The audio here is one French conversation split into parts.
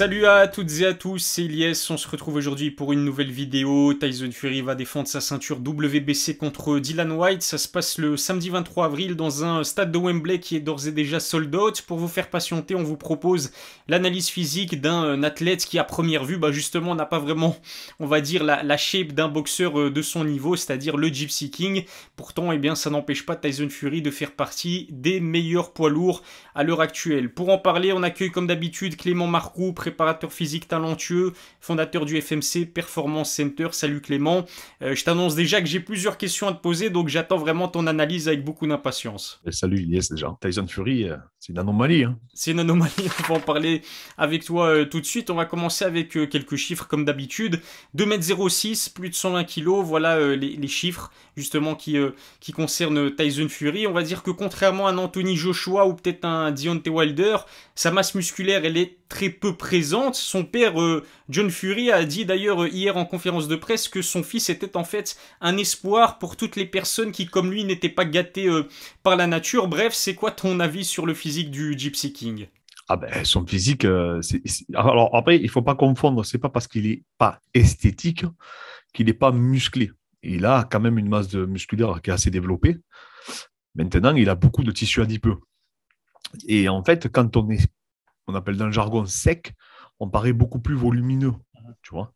Salut à toutes et à tous, c'est Ilyes, on se retrouve aujourd'hui pour une nouvelle vidéo. Tyson Fury va défendre sa ceinture WBC contre Dillian Whyte. Ça se passe le samedi 23 avril dans un stade de Wembley qui est d'ores et déjà sold out. Pour vous faire patienter, on vous propose l'analyse physique d'un athlète qui à première vue, justement, n'a pas vraiment, on va dire, la shape d'un boxeur de son niveau, c'est-à-dire le Gypsy King. Pourtant, ça n'empêche pas Tyson Fury de faire partie des meilleurs poids lourds à l'heure actuelle. Pour en parler, on accueille comme d'habitude Clément Marcoux, préparateur physique talentueux, fondateur du FMC Performance Center. Salut Clément. Je t'annonce déjà que j'ai plusieurs questions à te poser, donc j'attends vraiment ton analyse avec beaucoup d'impatience. Salut, Yes déjà. Tyson Fury, c'est une anomalie. Hein. C'est une anomalie, on va en parler avec toi tout de suite. On va commencer avec quelques chiffres comme d'habitude. 2,06 m, plus de 120 kg, voilà les chiffres justement qui concernent Tyson Fury. On va dire que contrairement à un Anthony Joshua ou peut-être un Deontay Wilder, sa masse musculaire elle est très peu présente. Son père John Fury a dit d'ailleurs hier en conférence de presse que son fils était en fait un espoir pour toutes les personnes qui comme lui n'étaient pas gâtées par la nature. Bref, c'est quoi ton avis sur le physique du Gypsy King? Ah ben, son physique, alors après, il faut pas confondre, c'est pas parce qu'il est pas esthétique qu'il n'est pas musclé. Il a quand même une masse musculaire qui est assez développée. Maintenant, il a beaucoup de tissu adipeux. Et en fait, quand on appelle dans le jargon sec, on paraît beaucoup plus volumineux, tu vois.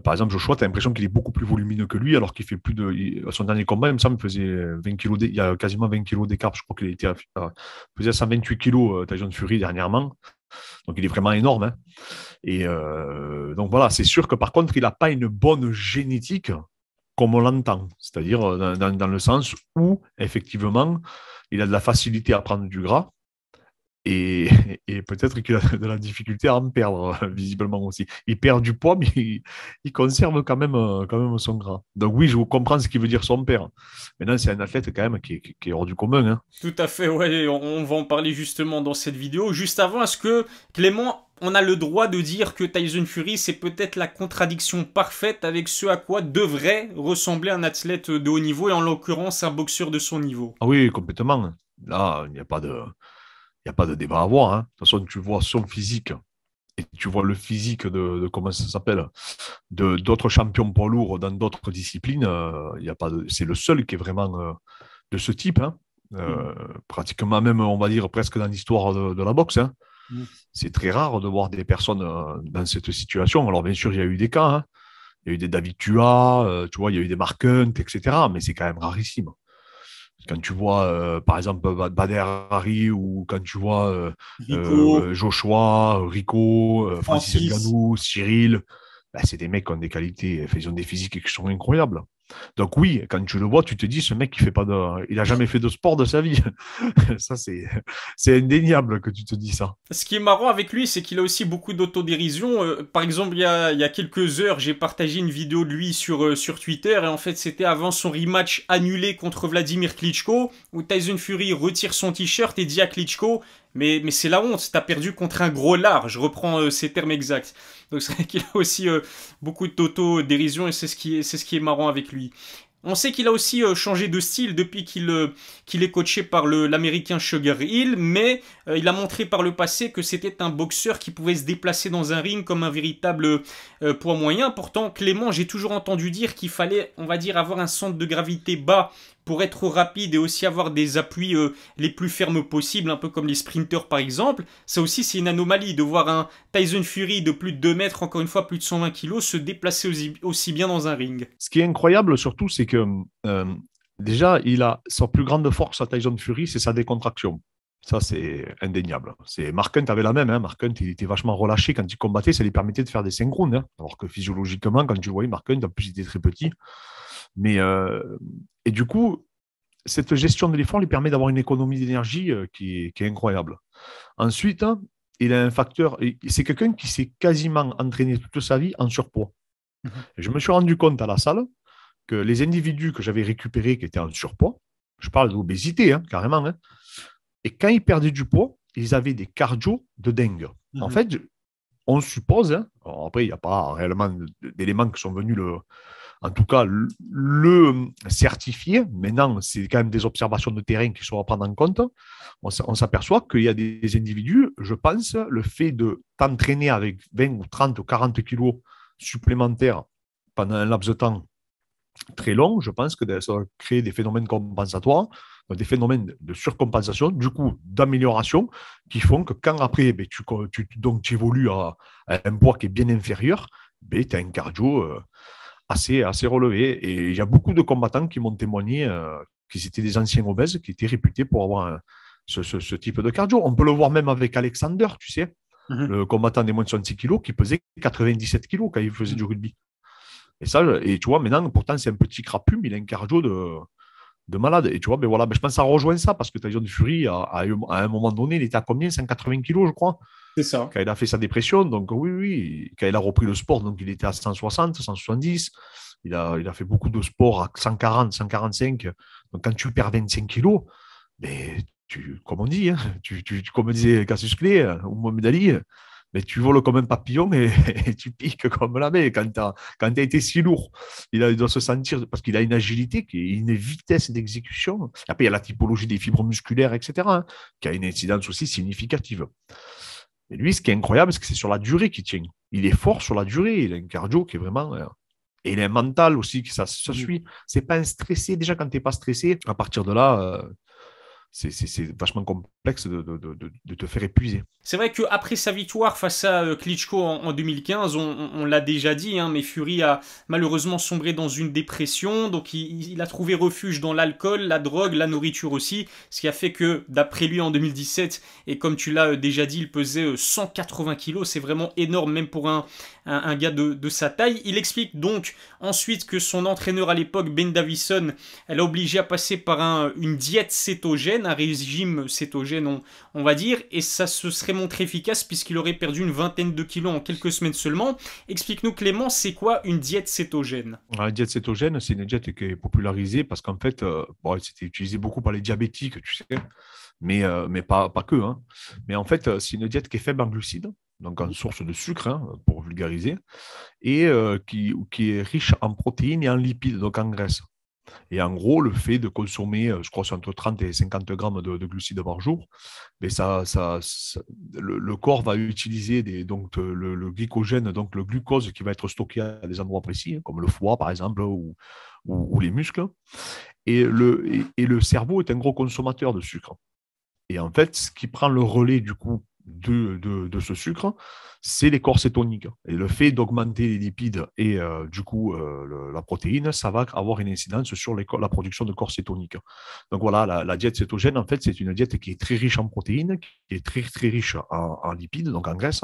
Par exemple, Joshua, tu as l'impression qu'il est beaucoup plus volumineux que lui, alors qu'il fait plus de. Son dernier combat, il me semble, il faisait 20 kilos il y a quasiment 20 kilos d'écart. Je crois qu'il était faisait 128 kilos, Tyson Fury, dernièrement. Donc, il est vraiment énorme. Hein. Et donc, voilà, c'est sûr que par contre, il n'a pas une bonne génétique comme on l'entend. C'est-à-dire dans le sens où, effectivement, il a de la facilité à prendre du gras. Et, et peut-être qu'il a de la difficulté à en perdre, visiblement aussi. Il perd du poids, mais il conserve quand même son gras. Donc oui, je vous comprends ce qu'il veut dire son père. Maintenant, c'est un athlète quand même qui est hors du commun. Hein. Tout à fait, ouais, on va en parler justement dans cette vidéo. Juste avant, est-ce que, Clément, on a le droit de dire que Tyson Fury, c'est peut-être la contradiction parfaite avec ce à quoi devrait ressembler un athlète de haut niveau, et en l'occurrence un boxeur de son niveau? Ah oui, complètement. Là, il n'y a pas de débat à avoir. Hein. De toute façon, tu vois son physique et tu vois le physique comment ça s'appelle, de d'autres champions poids lourds dans d'autres disciplines. Il y a pas de, c'est le seul qui est vraiment de ce type. Hein. Mm. Pratiquement même, on va dire, presque dans l'histoire de la boxe. Hein. Mm. C'est très rare de voir des personnes dans cette situation. Alors, bien sûr, il y a eu des cas. Hein. Il y a eu des David Tua, tu vois, il y a eu des Mark Hunt, etc. Mais c'est quand même rarissime. Quand tu vois, par exemple, Bader Hari ou quand tu vois Rico, Joshua, Rico, Francis Francis. Ngannou, Cyril, ben, c'est des mecs qui ont des qualités, ils ont des physiques qui sont incroyables. Donc oui, quand tu le vois, tu te dis, ce mec, il a jamais fait de sport de sa vie. Ça, c'est indéniable que tu te dis ça. Ce qui est marrant avec lui, c'est qu'il a aussi beaucoup d'autodérision. Par exemple, il y a quelques heures, j'ai partagé une vidéo de lui sur Twitter, et en fait, c'était avant son rematch annulé contre Vladimir Klitschko, où Tyson Fury retire son t-shirt et dit à Klitschko, mais c'est la honte, t'as perdu contre un gros lard. Je reprends ces termes exacts. Donc c'est vrai qu'il a aussi beaucoup d'autodérision, et c'est ce qui est marrant avec lui. On sait qu'il a aussi changé de style depuis qu'il est coaché par l'américain Sugar Hill, mais il a montré par le passé que c'était un boxeur qui pouvait se déplacer dans un ring comme un véritable poids moyen. Pourtant, Clément, j'ai toujours entendu dire qu'il fallait, on va dire, avoir un centre de gravité bas pour être rapide et aussi avoir des appuis les plus fermes possibles, un peu comme les sprinters par exemple. Ça aussi, c'est une anomalie de voir un Tyson Fury de plus de 2 mètres, encore une fois plus de 120 kilos, se déplacer aussi bien dans un ring. Ce qui est incroyable surtout, c'est que euh, déjà, il a sa plus grande force à Tyson Fury, c'est sa décontraction. Ça, c'est indéniable. Mark Hunt avait la même. Hein. Mark Hunt, il était vachement relâché quand il combattait. Ça lui permettait de faire des synchrones. Hein. Alors que physiologiquement, quand tu voyais Mark Hunt, en plus, il était très petit. Mais, et du coup, cette gestion de l'effort lui permet d'avoir une économie d'énergie qui est incroyable. Ensuite, hein, il a un facteur. C'est quelqu'un qui s'est quasiment entraîné toute sa vie en surpoids. Et je me suis rendu compte à la salle que les individus que j'avais récupérés qui étaient en surpoids, je parle d'obésité, hein, carrément, hein, et quand ils perdaient du poids, ils avaient des cardio de dingue. En fait, on suppose, hein, après, il n'y a pas réellement d'éléments qui sont venus en tout cas, le certifier. Maintenant, c'est quand même des observations de terrain qui sont à prendre en compte. On s'aperçoit qu'il y a des individus, je pense, le fait de t'entraîner avec 20 ou 30 ou 40 kilos supplémentaires pendant un laps de temps très long, je pense que ça va créer des phénomènes compensatoires, des phénomènes de surcompensation, du coup d'amélioration, qui font que quand après ben, tu évolues à un poids qui est bien inférieur, ben, tu as un cardio assez relevé. Et il y a beaucoup de combattants qui m'ont témoigné qu'ils étaient des anciens obèses, qui étaient réputés pour avoir ce type de cardio. On peut le voir même avec Alexander, tu sais, Mhm. le combattant des moins de 66 kilos, qui pesait 97 kilos quand il faisait du rugby. Et ça, et tu vois, maintenant, pourtant, c'est un petit crapu, mais il a un cardio de malade. Et tu vois, ben voilà, ben je pense que ça rejoint ça, parce que Tyson Fury, à un moment donné, il était à combien? 180 kilos, je crois, C'est ça. quand il a fait sa dépression. Donc oui, oui, quand il a repris le sport, donc il était à 160, 170. Il a fait beaucoup de sport à 140, 145. Donc quand tu perds 25 kilos, ben, comme on dit, hein, comme disait Cassius Clay ou Mohamed Ali, mais tu voles comme un papillon et tu piques comme la baie quand tu as été si lourd. Il doit se sentir, parce qu'il a une agilité, une vitesse d'exécution. Après, il y a la typologie des fibres musculaires, etc., hein, qui a une incidence aussi significative. Et lui, ce qui est incroyable, c'est que c'est sur la durée qu'il tient. Il est fort sur la durée. Il a un cardio qui est vraiment. Et il a un mental aussi, que ça Mhm. suit. C'est pas un stressé. Déjà, quand tu n'es pas stressé, à partir de là, c'est vachement complexe de te faire épuiser. C'est vrai qu'après sa victoire face à Klitschko en 2015, on l'a déjà dit, hein, mais Fury a malheureusement sombré dans une dépression, donc il a trouvé refuge dans l'alcool, la drogue, la nourriture aussi, ce qui a fait que, d'après lui en 2017, et comme tu l'as déjà dit, il pesait 180 kilos, c'est vraiment énorme même pour un gars de sa taille. Il explique donc ensuite que son entraîneur à l'époque, Ben Davison, elle a obligé à passer par une diète cétogène, un régime cétogène on va dire, et ça se serait montré efficace puisqu'il aurait perdu une vingtaine de kilos en quelques semaines seulement. Explique-nous Clément, c'est quoi une diète cétogène? La diète cétogène, c'est une diète qui est popularisée parce qu'en fait, bon, c'était utilisé beaucoup par les diabétiques, tu sais, mais pas que, hein. Mais en fait, c'est une diète qui est faible en glucides, donc en source de sucre, hein, pour vulgariser, et qui est riche en protéines et en lipides, donc en graisse. Et en gros, le fait de consommer, je crois, c'est entre 30 et 50 grammes de glucides par jour, mais le corps va utiliser donc, le glycogène, donc le glucose qui va être stocké à des endroits précis, hein, comme le foie, par exemple, ou les muscles. Et le cerveau est un gros consommateur de sucre. Et en fait, ce qui prend le relais du coup de ce sucre, c'est les corps cétoniques. Et le fait d'augmenter les lipides et du coup la protéine, ça va avoir une incidence sur la production de corps cétoniques. Donc voilà, la diète cétogène, en fait, c'est une diète qui est très riche en protéines, qui est très, très riche en lipides, donc en graisse,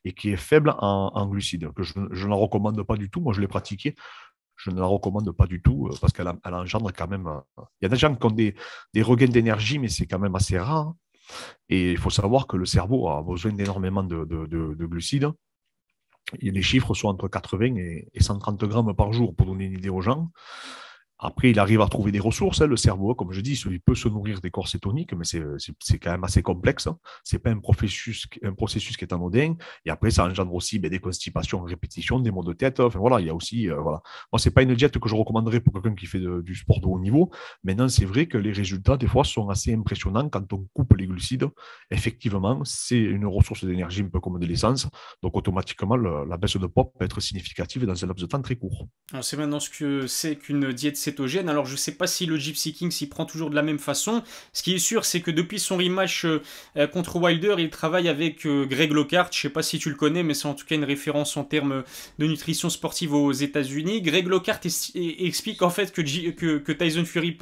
et qui est faible en glucides, que je ne la recommande pas du tout. Moi, je l'ai pratiqué. Je ne la recommande pas du tout parce qu'elle engendre quand même. Il y a des gens qui ont des regains d'énergie, mais c'est quand même assez rare. Et il faut savoir que le cerveau a besoin d'énormément de glucides. Et les chiffres sont entre 80 et 130 grammes par jour pour donner une idée aux gens. Après, il arrive à trouver des ressources, hein, le cerveau, comme je dis, il peut se nourrir des corps cétoniques, mais c'est quand même assez complexe. Hein. Ce n'est pas un processus qui est anodin. Et après, ça engendre aussi ben, des constipations, répétitions, des maux de tête. Enfin, voilà, il y a aussi. Voilà. Moi, ce n'est pas une diète que je recommanderais pour quelqu'un qui fait du sport de haut niveau. Maintenant, c'est vrai que les résultats, des fois, sont assez impressionnants quand on coupe les glucides. Effectivement, c'est une ressource d'énergie un peu comme de l'essence. Donc, automatiquement, la baisse de poids peut être significative dans un laps de temps très court. On sait maintenant ce que c'est qu'une diète cétogène. Alors je ne sais pas si le Gypsy King s'y prend toujours de la même façon. Ce qui est sûr, c'est que depuis son rematch contre Wilder, il travaille avec Greg Lockhart. Je ne sais pas si tu le connais, mais c'est en tout cas une référence en termes de nutrition sportive aux États-Unis. Greg Lockhart explique en fait que Tyson Fury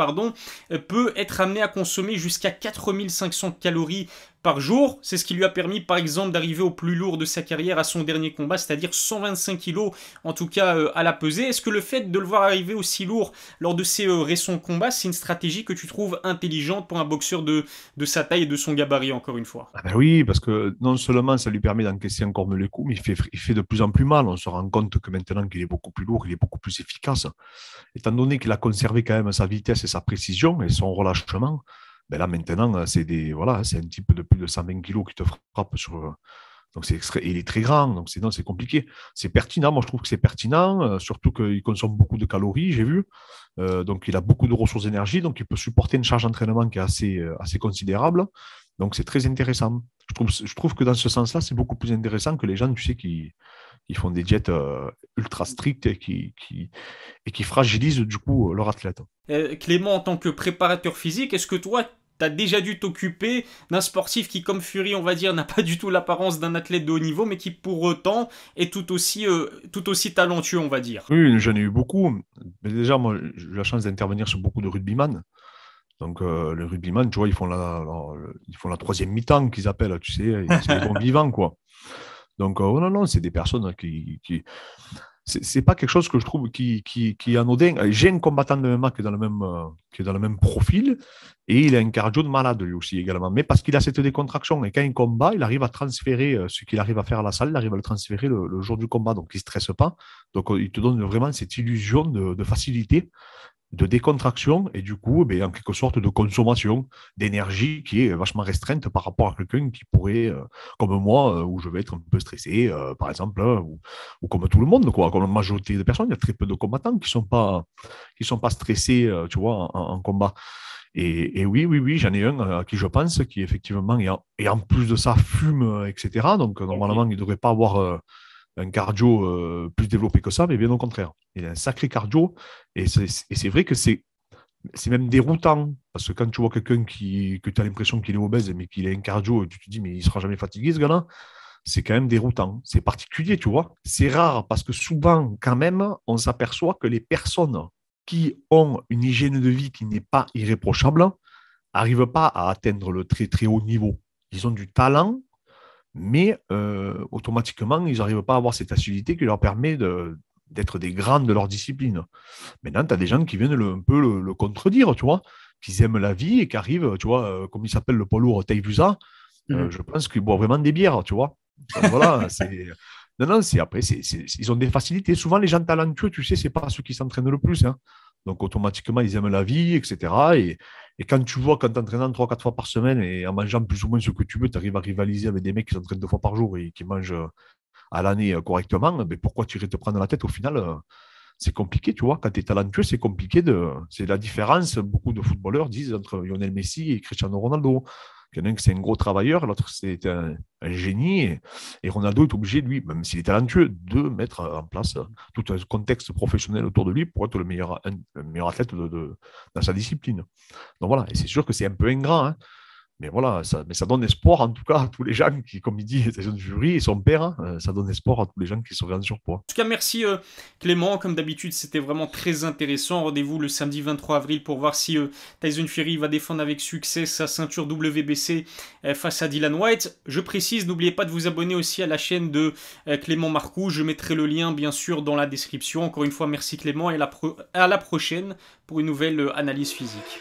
peut être amené à consommer jusqu'à 4500 calories par jour. C'est ce qui lui a permis par exemple d'arriver au plus lourd de sa carrière à son dernier combat, c'est-à-dire 125 kilos en tout cas à la pesée. Est-ce que le fait de le voir arriver aussi lourd lors de ses récents combats, c'est une stratégie que tu trouves intelligente pour un boxeur de sa taille et de son gabarit, encore une fois? Ah ben oui, parce que non seulement ça lui permet d'encaisser encore mieux les coups, mais il fait de plus en plus mal. On se rend compte que maintenant qu'il est beaucoup plus lourd, il est beaucoup plus efficace. Étant donné qu'il a conservé quand même sa vitesse et sa précision et son relâchement, ben là maintenant, voilà, c'est un type de plus de 120 kilos qui te frappe Donc il est très grand, donc c'est compliqué. C'est pertinent, moi je trouve que c'est pertinent, surtout qu'il consomme beaucoup de calories, j'ai vu. Donc il a beaucoup de ressources d'énergie, donc il peut supporter une charge d'entraînement qui est assez considérable. Donc c'est très intéressant. Je trouve que dans ce sens-là, c'est beaucoup plus intéressant que les gens, tu sais, qui font des diètes ultra strictes et qui fragilisent du coup leur athlète. Clément, en tant que préparateur physique, est-ce que toi, t'as déjà dû t'occuper d'un sportif qui, comme Fury, on va dire, n'a pas du tout l'apparence d'un athlète de haut niveau, mais qui pour autant est tout aussi talentueux, on va dire. Oui, j'en ai eu beaucoup. Mais déjà, moi, j'ai eu la chance d'intervenir sur beaucoup de rugbyman. Donc, les rugbyman, tu vois, ils font la troisième mi-temps qu'ils appellent, tu sais, c'est les bons vivants, quoi. Donc, oh non, non, c'est des personnes c'est pas quelque chose que je trouve qui est anodin. J'ai un combattant de MMA qui est dans le même profil et il a un cardio de malade lui aussi également. Mais parce qu'il a cette décontraction et quand il combat, il arrive à transférer ce qu'il arrive à faire à la salle, il arrive à le transférer le jour du combat. Donc il ne stresse pas. Donc il te donne vraiment cette illusion de facilité, de décontraction et du coup, en quelque sorte, de consommation d'énergie qui est vachement restreinte par rapport à quelqu'un qui pourrait, comme moi, où je vais être un peu stressé, par exemple, ou comme tout le monde, quoi, comme la majorité des personnes. Il y a très peu de combattants qui sont pas stressés, tu vois, en combat. Et oui, oui, oui, j'en ai un à qui je pense qui effectivement, et en plus de ça, fume, etc. Donc normalement, il ne devrait pas avoir un cardio plus développé que ça, mais bien au contraire. Il a un sacré cardio, et c'est vrai que c'est même déroutant, parce que quand tu vois quelqu'un que tu as l'impression qu'il est obèse, mais qu'il a un cardio, et tu te dis, mais il ne sera jamais fatigué, ce gars-là, c'est quand même déroutant. C'est particulier, tu vois. C'est rare, parce que souvent, quand même, on s'aperçoit que les personnes qui ont une hygiène de vie qui n'est pas irréprochable n'arrivent pas à atteindre le très, très haut niveau. Ils ont du talent, mais automatiquement, ils n'arrivent pas à avoir cette agilité qui leur permet d'être des grands de leur discipline. Maintenant, tu as des gens qui viennent un peu le contredire, tu vois, qui aiment la vie et qui arrivent, tu vois, comme il s'appelle le poids lourd Taivusa, Mhm. je pense qu'ils boivent vraiment des bières, tu vois. Donc voilà, c'est. Non, non, après, ils ont des facilités. Souvent, les gens talentueux, tu sais, c'est pas ceux qui s'entraînent le plus, hein. Donc, automatiquement, ils aiment la vie, etc. Et quand tu vois, quand tu t'entraînes 3-4 fois par semaine et en mangeant plus ou moins ce que tu veux, tu arrives à rivaliser avec des mecs qui s'entraînent 2 fois par jour et qui mangent à l'année correctement, mais pourquoi tu irais te prendre la tête au final c'est compliqué, tu vois. Quand tu es talentueux, c'est compliqué C'est la différence, beaucoup de footballeurs disent, entre Lionel Messi et Cristiano Ronaldo. Il y en a un qui c'est un gros travailleur, l'autre c'est un génie. Et Ronaldo est obligé, lui, même s'il est talentueux, de mettre en place tout un contexte professionnel autour de lui pour être le meilleur athlète dans sa discipline. Donc voilà, et c'est sûr que c'est un peu ingrat, hein. Mais voilà, ça donne espoir en tout cas à tous les gens qui, comme il dit, Tyson Fury et son père, hein, ça donne espoir à tous les gens qui sont en surpoids. En tout cas, merci Clément. Comme d'habitude, c'était vraiment très intéressant. Rendez-vous le samedi 23 avril pour voir si Tyson Fury va défendre avec succès sa ceinture WBC face à Dylan White. Je précise, n'oubliez pas de vous abonner aussi à la chaîne de Clément Marcoux. Je mettrai le lien, bien sûr, dans la description. Encore une fois, merci Clément et à la prochaine pour une nouvelle analyse physique.